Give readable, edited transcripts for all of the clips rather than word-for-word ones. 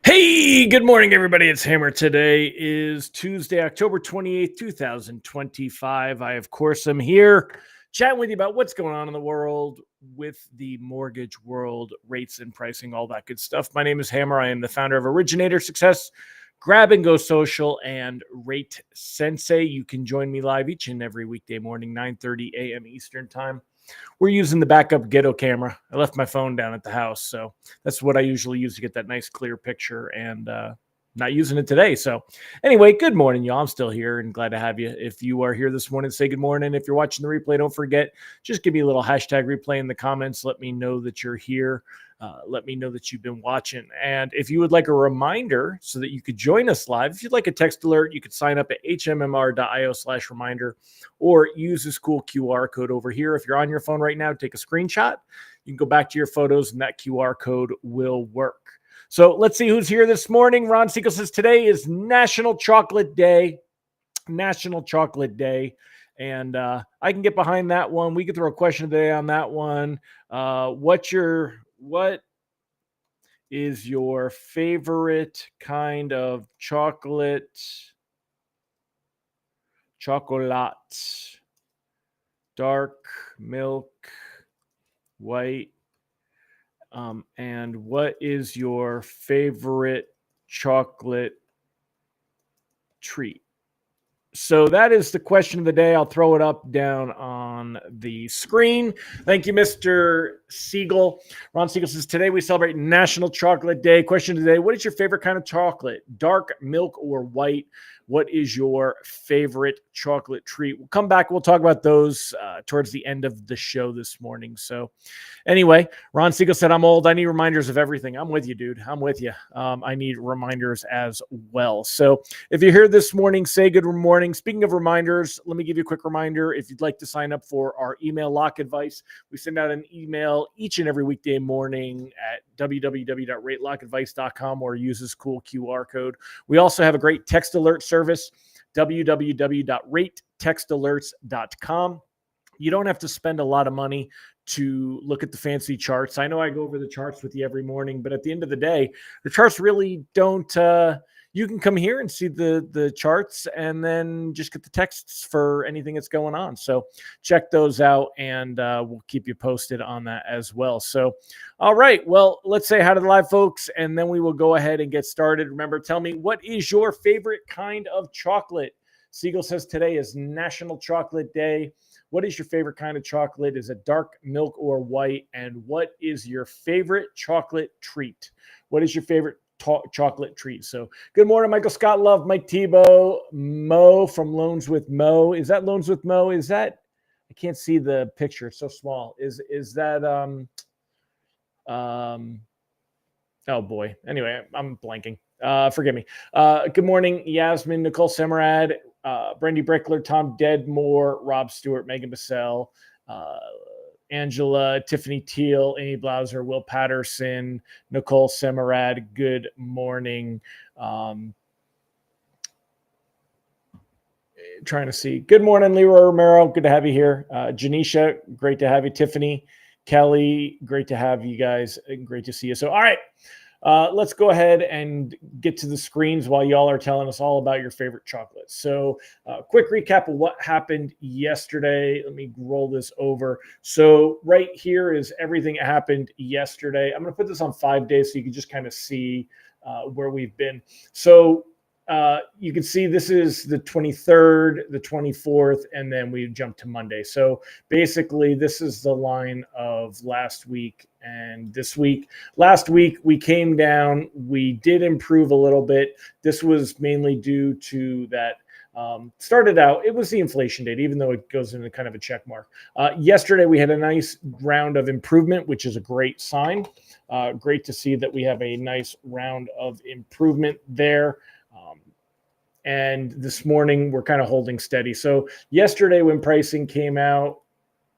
Hey, good morning, everybody. It's Hammer. Today is Tuesday, October 28th, 2025. I, of course, am here chatting with you about what's going on in the world with the mortgage world, rates and pricing, all that good stuff. My name is Hammer. I am the founder of Originator Success, Grab and Go Social, and Rate Sensei. You can join me live each and every weekday morning, 9:30 a.m. Eastern Time. We're using the backup ghetto camera. I left my phone down at the house, so that's what I usually use to get that nice clear picture, and not using it today. So anyway, good morning, y'all. I'm still here and glad to have you. If you are here this morning, say good morning. If you're watching the replay, don't forget, just give me a little hashtag replay in the comments. Let me know that you're here. Let me know that you've been watching. And if you would like a reminder so that you could join us live, if you'd like a text alert, you could sign up at hmmr.io/reminder or use this cool QR code over here. If you're on your phone right now, take a screenshot. You can go back to your photos and that QR code will work. So let's see who's here this morning. Ron Siegel says today is National Chocolate Day. National Chocolate Day. And I can get behind that one. We could throw a question today on that one. What is your favorite kind of chocolate? Chocolate, dark, milk, white. And what is your favorite chocolate treat? So that is the question of the day. I'll throw it up down on the screen. Thank you, Mr. Siegel. Ron Siegel says, today we celebrate National Chocolate Day. Question today, what is your favorite kind of chocolate? Dark, milk, or white? What is your favorite chocolate treat? We'll come back. We'll talk about those towards the end of the show this morning. So anyway, Ron Siegel said, I'm old. I need reminders of everything. I'm with you, dude. I'm with you. I need reminders as well. So if you're here this morning, say good morning. Speaking of reminders, let me give you a quick reminder. If you'd like to sign up for our email lock advice, we send out an email each and every weekday morning at www.ratelockadvice.com or use this cool QR code. We also have a great text alert service, www.ratetextalerts.com. You don't have to spend a lot of money to look at the fancy charts. I know I go over the charts with you every morning, but at the end of the day, the charts really don't, you can come here and see the charts and then just get the texts for anything that's going on. So check those out and we'll keep you posted on that as well. So, all right, well, let's say hi to the live folks and then we will go ahead and get started. Remember, tell me, what is your favorite kind of chocolate? Siegel says today is National Chocolate Day. What is your favorite kind of chocolate? Is it dark, milk, or white? And what is your favorite chocolate treat? What is your favorite chocolate treat? So good morning, Michael Scott Love, Mike Tebow, Mo from Loans with Mo. Is that Loans with Mo? Is that, I can't see the picture. It's so small. Is that, oh boy. Anyway, I'm blanking. Forgive me. Good morning, Yasmin, Nicole Semerad, Brandy Brickler, Tom Deadmore, Rob Stewart, Megan Bissell, Angela, Tiffany Teal, Amy Blauser, Will Patterson, Nicole Semerad. Good morning. Trying to see. Good morning, Leroy Romero. Good to have you here. Janisha, great to have you. Tiffany, Kelly, great to have you guys. Great to see you. So, all right. Let's go ahead and get to the screens while y'all are telling us all about your favorite chocolates. So quick recap of what happened yesterday. Let me roll this over. So right here is everything that happened yesterday. I'm going to put this on 5 days so you can just kind of see where we've been. So you can see this is the 23rd, the 24th, and then we jump to Monday. So basically, this is the line of last week and this week. Last week, we came down. We did improve a little bit. This was mainly due to that. Started out, it was the inflation data, even though it goes into kind of a check mark. Yesterday, we had a nice round of improvement, which is a great sign. Great to see that we have a nice round of improvement there. And this morning, we're kind of holding steady. So yesterday when pricing came out,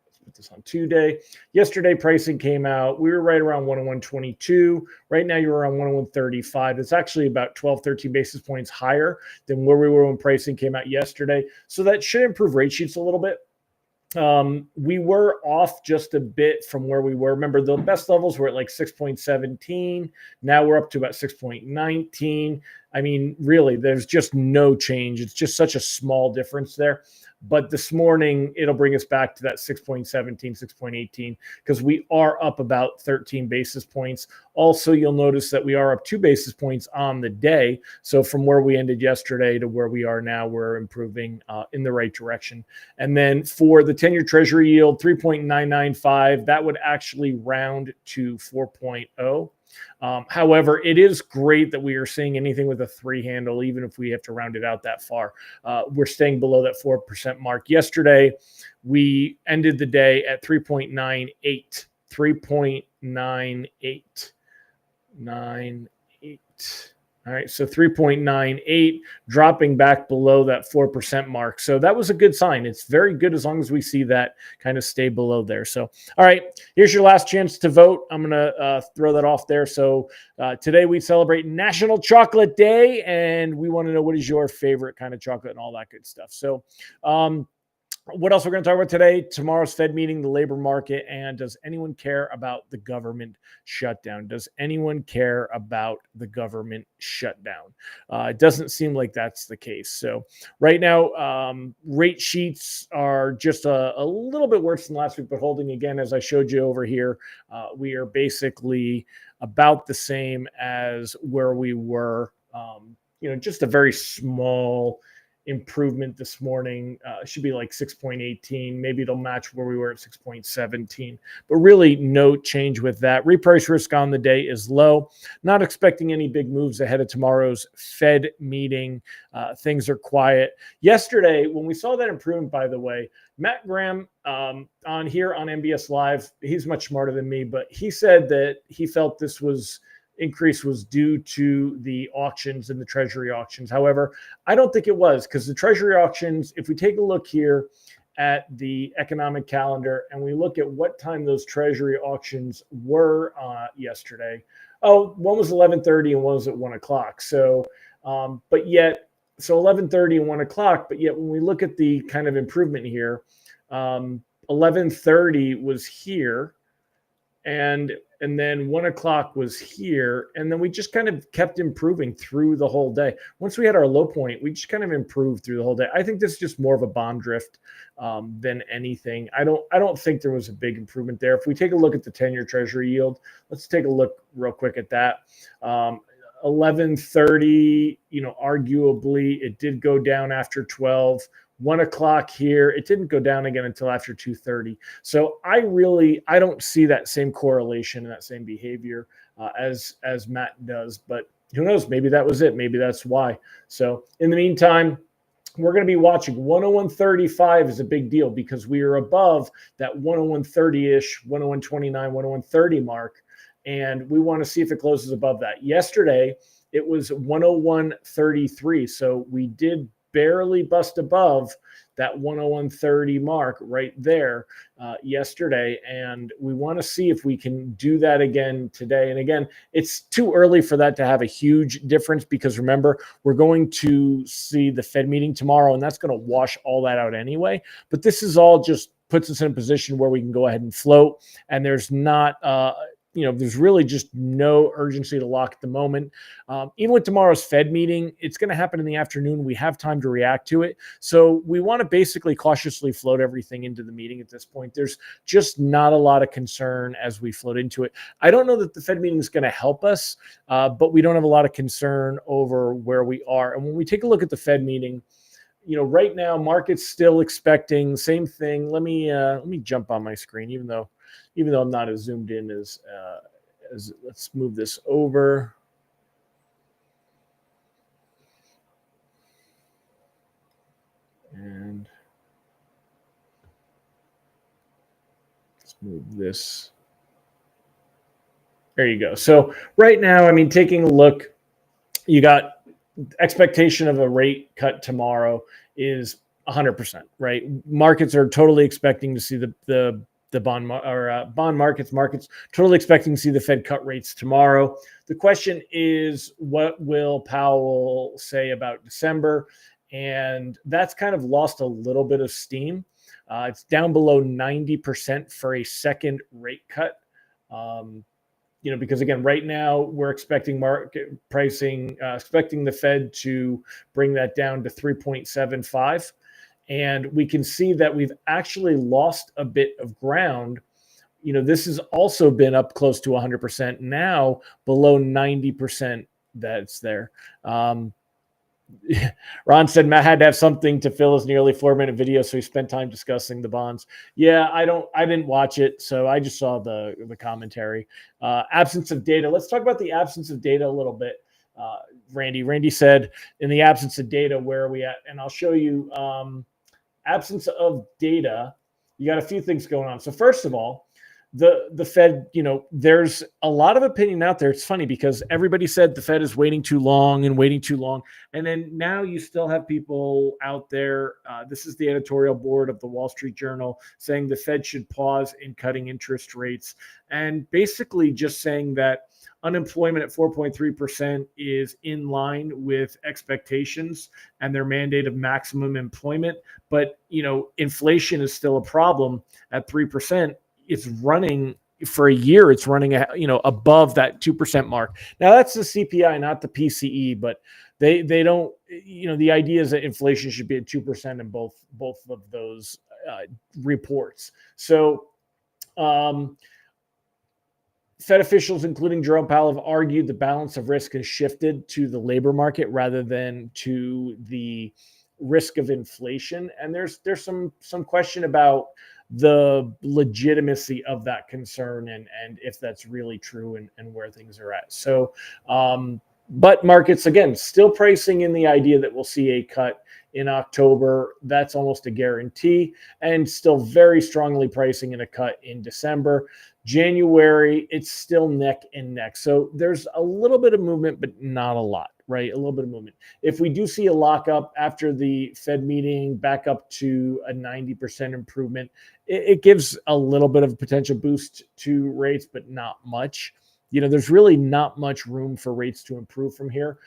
let's put this on Tuesday. Yesterday, pricing came out. We were right around 101.22. Right now, you're around 101.35. It's actually about 12, 13 basis points higher than where we were when pricing came out yesterday. So that should improve rate sheets a little bit. We were off just a bit from where we were. Remember, the best levels were at like 6.17. Now we're up to about 6.19. I mean, really, there's just no change. It's just such a small difference there. But this morning, it'll bring us back to that 6.17, 6.18, because we are up about 13 basis points. Also, you'll notice that we are up 2 basis points on the day. So from where we ended yesterday to where we are now, we're improving in the right direction. And then for the 10-year Treasury yield, 3.995, that would actually round to 4.0. However, it is great that we are seeing anything with a 3 handle, even if we have to round it out that far. We're staying below that 4% mark. Yesterday, we ended the day at 3.98. 3.98. 98. All right, so 3.98, dropping back below that 4% mark. So that was a good sign. It's very good as long as we see that kind of stay below there. So, all right, here's your last chance to vote. I'm going to throw that off there. So today we celebrate National Chocolate Day, and we want to know what is your favorite kind of chocolate and all that good stuff. So, what else we're going to talk about today? Tomorrow's Fed meeting, the labor market, and does anyone care about the government shutdown? Does anyone care about the government shutdown? It doesn't seem like that's the case. So right now, rate sheets are just a little bit worse than last week, but holding again, as I showed you over here, we are basically about the same as where we were. Just a very small improvement this morning. Should be like 6.18. Maybe it'll match where we were at 6.17, but really no change with that. Reprice risk on the day is low. Not expecting any big moves ahead of tomorrow's Fed meeting. Things are quiet. Yesterday, when we saw that improvement, by the way, Matt Graham on here on MBS Live, he's much smarter than me, but he said that he felt this increase was due to the auctions and the Treasury auctions. However, I don't think it was, because the Treasury auctions, if we take a look here at the economic calendar and we look at what time those Treasury auctions were yesterday, one was 11:30 and one was at 1 o'clock. So, so 11:30 and 1 o'clock, but yet when we look at the kind of improvement here, 11:30 was here, and then 1 o'clock was here, and then we just kind of kept improving through the whole day. Once we had our low point, we just kind of improved through the whole day. I think this is just more of a bond drift than anything. I don't think there was a big improvement there. If we take a look at the 10-year Treasury yield, let's take a look real quick at that. 11:30, arguably it did go down after 12. 1 o'clock here, it didn't go down again until after 2:30. So I don't see that same correlation and that same behavior as Matt does. But who knows? Maybe that was it. Maybe that's why. So in the meantime, we're going to be watching 101.35 is a big deal, because we are above that 101.30-ish, 101.29, 101.30 mark. And we want to see if it closes above that. Yesterday, it was 101.33. So we did barely bust above that 101.30 mark right there yesterday. And we want to see if we can do that again today. And again, it's too early for that to have a huge difference, because remember, we're going to see the Fed meeting tomorrow, and that's going to wash all that out anyway. But this is all just puts us in a position where we can go ahead and float. And there's not, there's really just no urgency to lock at the moment. Even with tomorrow's Fed meeting, it's going to happen in the afternoon. We have time to react to it. So we want to basically cautiously float everything into the meeting at this point. There's just not a lot of concern as we float into it. I don't know that the Fed meeting is going to help us, but we don't have a lot of concern over where we are. And when we take a look at the Fed meeting, right now, market's still expecting same thing. Let me jump on my screen, even though I'm not as zoomed in as let's move this over. And let's move this. There you go. So right now, taking a look, you got expectation of a rate cut tomorrow is 100%, right? Markets are totally expecting to see the bond markets totally expecting to see the Fed cut rates tomorrow. The question is, what will Powell say about December? And that's kind of lost a little bit of steam. It's down below 90% for a second rate cut. Because again, right now we're expecting market pricing, expecting the Fed to bring that down to 3.75. And we can see that we've actually lost a bit of ground. This has also been up close to 100%, now below 90% that's there. Ron said Matt had to have something to fill his nearly 4-minute video, so he spent time discussing the bonds. Yeah, I didn't watch it, so I just saw the commentary. Absence of data. Let's talk about the absence of data a little bit. Randy said, in the absence of data, where are we at? And I'll show you absence of data. You got a few things going on. So first of all, the Fed, there's a lot of opinion out there. It's funny because everybody said the Fed is waiting too long. And then now you still have people out there. This is the editorial board of the Wall Street Journal saying the Fed should pause in cutting interest rates, and basically just saying that unemployment at 4.3% is in line with expectations and their mandate of maximum employment. But, inflation is still a problem at 3%. It's running for a year. It's running, above that 2% mark. Now that's the CPI, not the PCE, but they don't, the idea is that inflation should be at 2% in both of those reports. So, Fed officials, including Jerome Powell, have argued the balance of risk has shifted to the labor market rather than to the risk of inflation. And there's some question about the legitimacy of that concern and if that's really true and where things are at. So, but markets, again, still pricing in the idea that we'll see a cut in October. That's almost a guarantee, and still very strongly pricing in a cut in December. January, it's still neck and neck. So there's a little bit of movement, but not a lot, right? A little bit of movement. If we do see a lockup after the Fed meeting back up to a 90% improvement, it gives a little bit of a potential boost to rates, but not much. There's really not much room for rates to improve from here.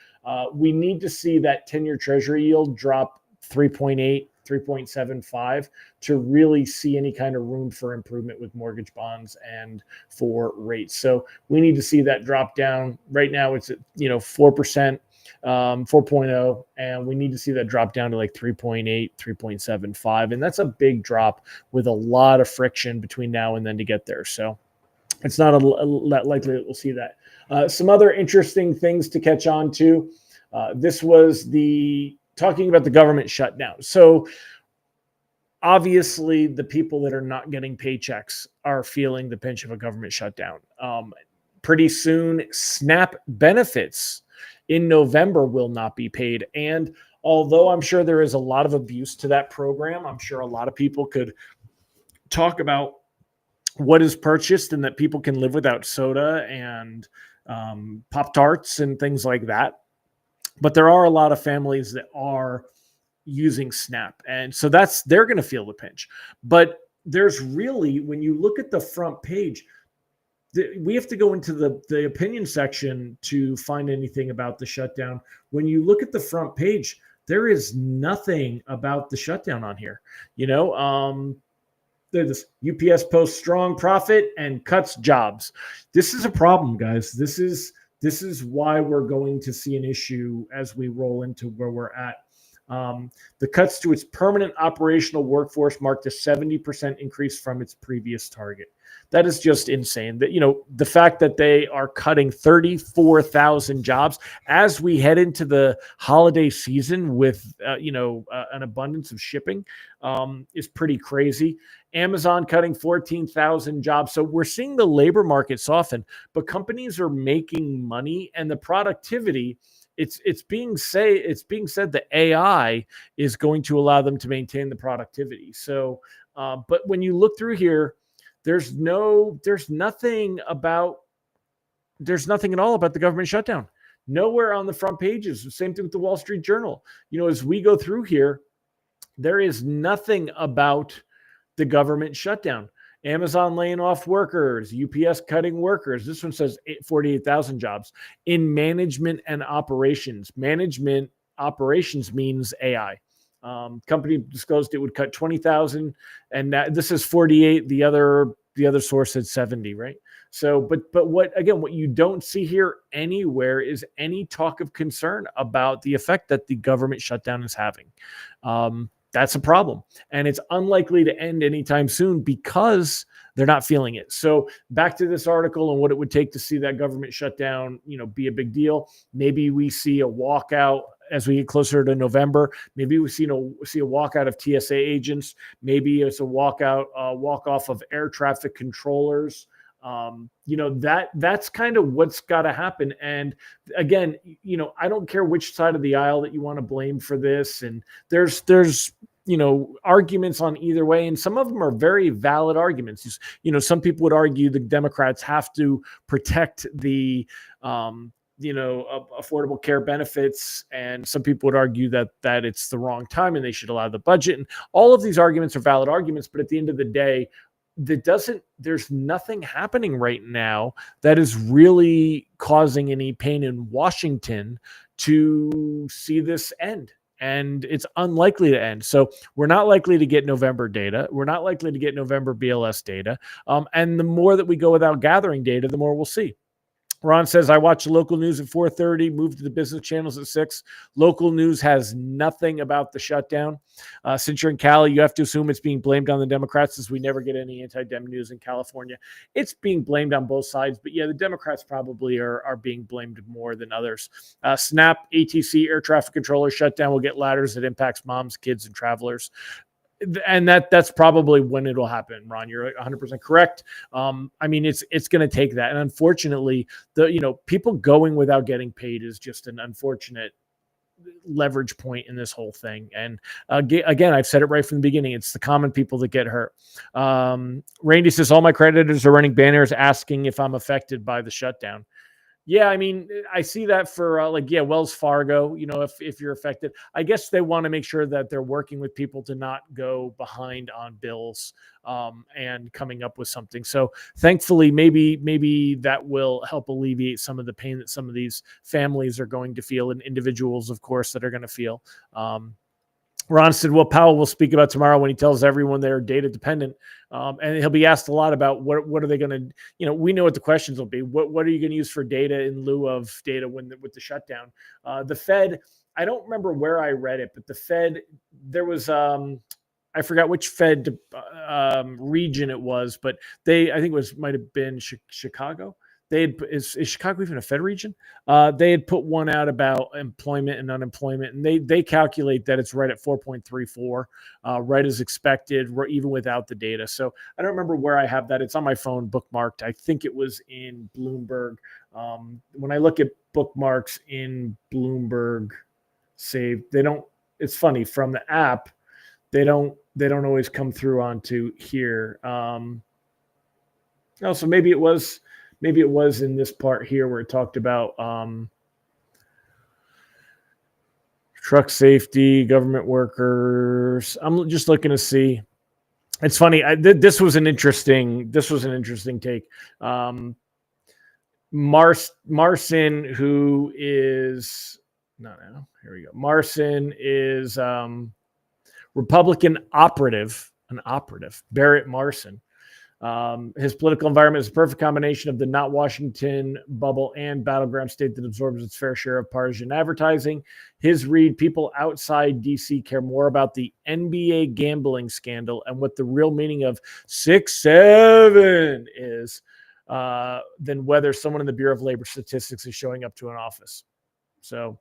We need to see that 10-year Treasury yield drop 3.8, 3.75 to really see any kind of room for improvement with mortgage bonds and for rates. So we need to see that drop down. Right now it's at 4%, 4.0, and we need to see that drop down to like 3.8, 3.75. And that's a big drop with a lot of friction between now and then to get there. So it's not likely that we'll see that. Some other interesting things to catch on to. This was talking about the government shutdown. So obviously the people that are not getting paychecks are feeling the pinch of a government shutdown. Pretty soon, SNAP benefits in November will not be paid. And although I'm sure there is a lot of abuse to that program, I'm sure a lot of people could talk about what is purchased and that people can live without soda and Pop-Tarts and things like that. But there are a lot of families that are using SNAP. And so they're going to feel the pinch. But there's really, when you look at the front page, we have to go into the opinion section to find anything about the shutdown. When you look at the front page, there is nothing about the shutdown on here. This UPS posts strong profit and cuts jobs. This is a problem, guys. This is why we're going to see an issue as we roll into where we're at. The cuts to its permanent operational workforce marked a 70% increase from its previous target. That is just insane. That, the fact that they are cutting 34,000 jobs as we head into the holiday season with, an abundance of shipping is pretty crazy. Amazon cutting 14,000 jobs. So we're seeing the labor market soften, but companies are making money, and the productivity, it's being said that AI is going to allow them to maintain the productivity. So, but when you look through here, there's nothing at all about the government shutdown. Nowhere on the front pages. Same thing with the Wall Street Journal. As we go through here, there is nothing about the government shutdown. Amazon laying off workers, UPS cutting workers. This one says 48,000 jobs in management and operations. Management operations means AI. Company disclosed it would cut 20,000, and this is 48. The other source said 70, right? So, but what you don't see here anywhere is any talk of concern about the effect that the government shutdown is having. That's a problem, and it's unlikely to end anytime soon because they're not feeling it. So back to this article and what it would take to see that government shutdown, be a big deal. Maybe we see a walkout as we get closer to November. Maybe we see a walkout of TSA agents. Maybe it's a walk off of air traffic controllers. That's kind of what's got to happen. And again, I don't care which side of the aisle that you want to blame for this. And there's arguments on either way. And some of them are very valid arguments. Some people would argue the Democrats have to protect the, affordable care benefits. And some people would argue that it's the wrong time and they should allow the budget. And all of these arguments are valid arguments. But at the end of the day, there's nothing happening right now that is really causing any pain in Washington to see this end. And it's unlikely to end. So we're not likely to get November data. We're not likely to get November BLS data. And the more that we go without gathering data, the more we'll see. Ron says, I watch the local news at 4:30, moved to the business channels at 6. Local news has nothing about the shutdown. Since you're in Cali, you have to assume it's being blamed on the Democrats, as we never get any anti-Dem news in California. It's being blamed on both sides, but yeah, the Democrats probably are being blamed more than others. SNAP, ATC, air traffic controller shutdown will get ladders that impacts moms, kids, and travelers. And that's probably when it'll happen, Ron. You're 100% correct. It's going to take that. And unfortunately, people going without getting paid is just an unfortunate leverage point in this whole thing. And again, I've said it right from the beginning. It's the common people that get hurt. Randy says, all my creditors are running banners asking if I'm affected by the shutdown. Yeah, I see that for Wells Fargo, if you're affected. I guess they want to make sure that they're working with people to not go behind on bills and coming up with something. So thankfully, maybe that will help alleviate some of the pain that some of these families are going to feel, and individuals, of course, that are going to feel. Ron said, well, Powell will speak about tomorrow when he tells everyone they're data dependent. And he'll be asked a lot about what are they going to, we know what the questions will be. What are you going to use for data in lieu of data with the shutdown? The Fed, I don't remember where I read it, but the Fed, there was, I forgot which Fed region it was, but I think might have been Chicago. Is Chicago even a Fed region? They had put one out about employment and unemployment, and they calculate that it's right at 4.34, right as expected, even without the data. So I don't remember where I have that. It's on my phone bookmarked. I think it was in Bloomberg. When I look at bookmarks in Bloomberg saved, they don't. It's funny, from the app, they don't always come through onto here. So maybe it was in this part here where it talked about truck safety, government workers. I'm just looking to see. It's funny. This was an interesting take. Marcin, who is here we go. Marcin is Republican operative, Barrett Marcin. His political environment is a perfect combination of the not Washington bubble and battleground state that absorbs its fair share of partisan advertising. His read, people outside DC care more about the NBA gambling scandal and what the real meaning of 6'7" is than whether someone in the Bureau of Labor Statistics is showing up to an office. So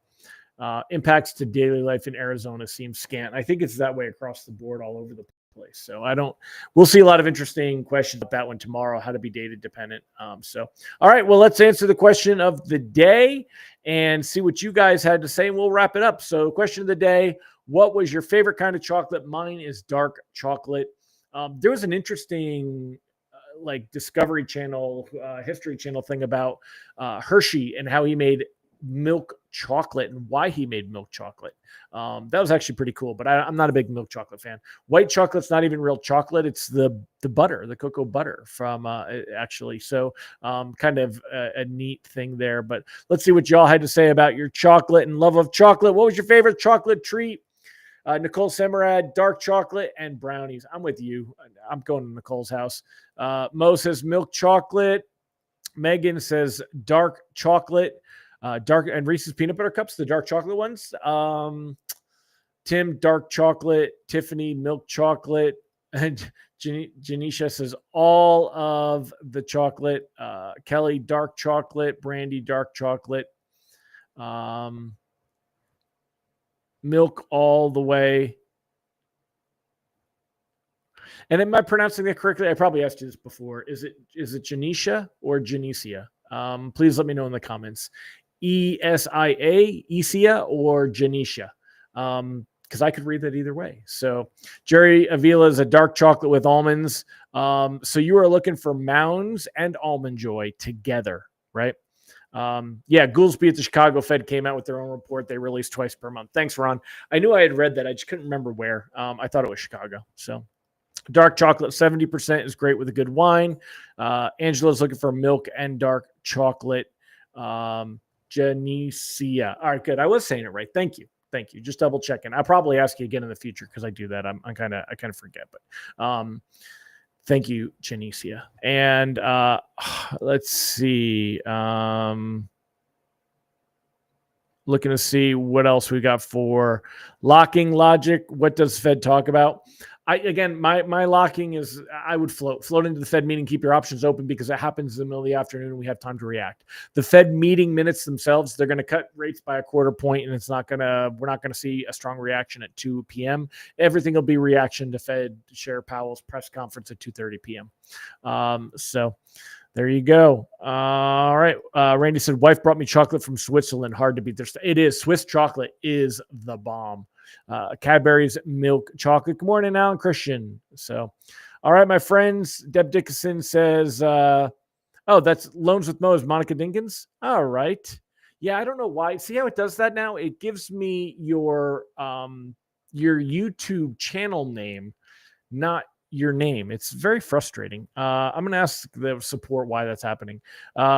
impacts to daily life in Arizona seems scant. I think it's that way across the board all over the place. So we'll see a lot of interesting questions about that one tomorrow, how to be data dependent. All right, well, let's answer the question of the day and see what you guys had to say, and we'll wrap it up. So question of the day, what was your favorite kind of chocolate? Mine is dark chocolate. There was an interesting Discovery Channel, History Channel thing about Hershey and how he made milk chocolate and why he made milk chocolate. That was actually pretty cool, but I'm not a big milk chocolate fan. White chocolate's not even real chocolate. It's the butter, the cocoa butter from actually. So kind of a neat thing there, but let's see what y'all had to say about your chocolate and love of chocolate. What was your favorite chocolate treat? Nicole Semerad, dark chocolate and brownies. I'm with you. I'm going to Nicole's house. Mo says milk chocolate. Megan says dark chocolate. Dark and Reese's peanut butter cups, the dark chocolate ones. Tim, dark chocolate. Tiffany, milk chocolate. And Janisha says all of the chocolate. Kelly, dark chocolate. Brandy, dark chocolate. Milk all the way. And am I pronouncing that correctly? I probably asked you this before. Is it Janisha or Janicia? Please let me know in the comments. ESIA, Esia, or Janisha? Because I could read that either way. So Jerry Avila is a dark chocolate with almonds. So you are looking for Mounds and Almond Joy together, right? Yeah, Goolsby at the Chicago Fed came out with their own report. They release twice per month. Thanks, Ron. I knew I had read that. I just couldn't remember where. I thought it was Chicago. So dark chocolate, 70% is great with a good wine. Angela's looking for milk and dark chocolate. Janicia. All right, good. I was saying it right. Thank you. Thank you. Just double checking. I'll probably ask you again in the future because I do that. I kind of forget, but thank you, Janicia. And let's see. Looking to see what else we got for locking logic. What does Fed talk about? My locking is I would float into the Fed meeting, keep your options open because it happens in the middle of the afternoon and we have time to react. The Fed meeting minutes themselves, they're going to cut rates by a quarter point and we're not going to see a strong reaction at 2 p.m. Everything will be reaction to Fed Chair Powell's press conference at 2:30 p.m. So there you go. All right. Randy said, wife brought me chocolate from Switzerland. Hard to beat. It is. Swiss chocolate is the bomb. Cadbury's milk chocolate. Good morning, Alan Christian. So, all right, my friends. Deb Dickinson says, that's Loans with Mo is Monica Dinkins. All right. Yeah, I don't know why. See how it does that now? It gives me your YouTube channel name, not your name. It's very frustrating. I'm going to ask the support why that's happening.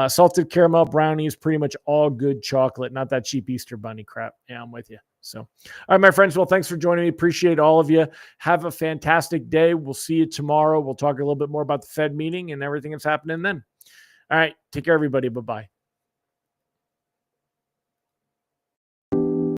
Salted caramel brownies, pretty much all good chocolate, not that cheap Easter bunny crap. Yeah, I'm with you. So, all right, my friends. Well, thanks for joining me. Appreciate all of you. Have a fantastic day. We'll see you tomorrow. We'll talk a little bit more about the Fed meeting and everything that's happening then. All right. Take care, everybody. Bye-bye.